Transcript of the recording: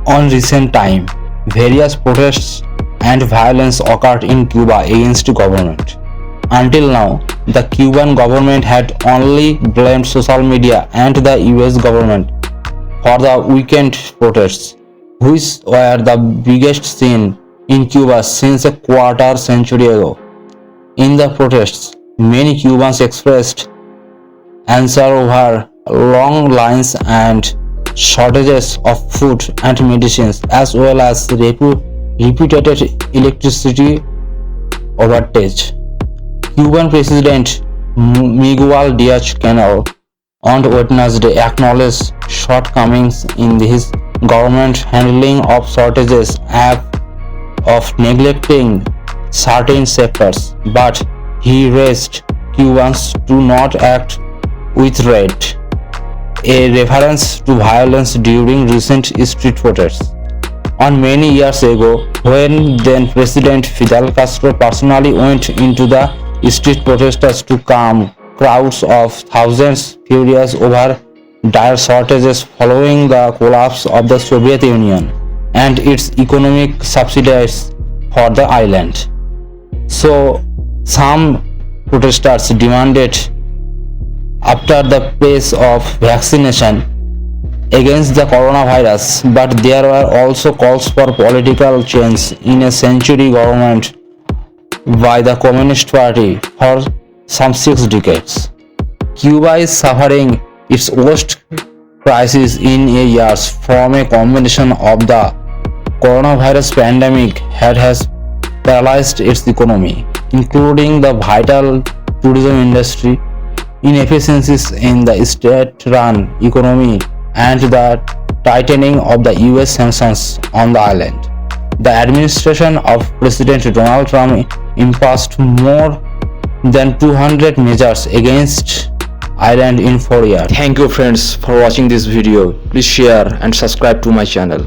On recent time, various protests and violence occurred in Cuba against government. Until now, the Cuban government had only blamed social media and the US government for the weekend protests, which were the biggest sin in Cuba since a quarter century ago. In the protests, many Cubans expressed anger over long lines and shortages of food and medicines, as well as repeated electricity outage. Cuban President Miguel Diaz-Canel on Wednesday acknowledged shortcomings in his government handling of shortages and of neglecting certain sectors, but he raised Cubans to not act with rage, a reference to violence during recent street protests. On many years ago, when then President Fidel Castro personally went into the street protesters to calm crowds of thousands furious over dire shortages following the collapse of the Soviet Union and its economic subsidies for the island. So, some protesters demanded after the pace of vaccination against the coronavirus, but there were also calls for political change in a century government by the Communist Party for some 6 decades. Cuba is suffering its worst crisis in years from a combination of the coronavirus pandemic that has paralyzed its economy, including the vital tourism industry, inefficiencies in the state-run economy, and the tightening of the US sanctions on the island. The administration of President Donald Trump imposed more than 200 measures against island in 4 years. Thank you friends for watching this video. Please share and subscribe to my channel.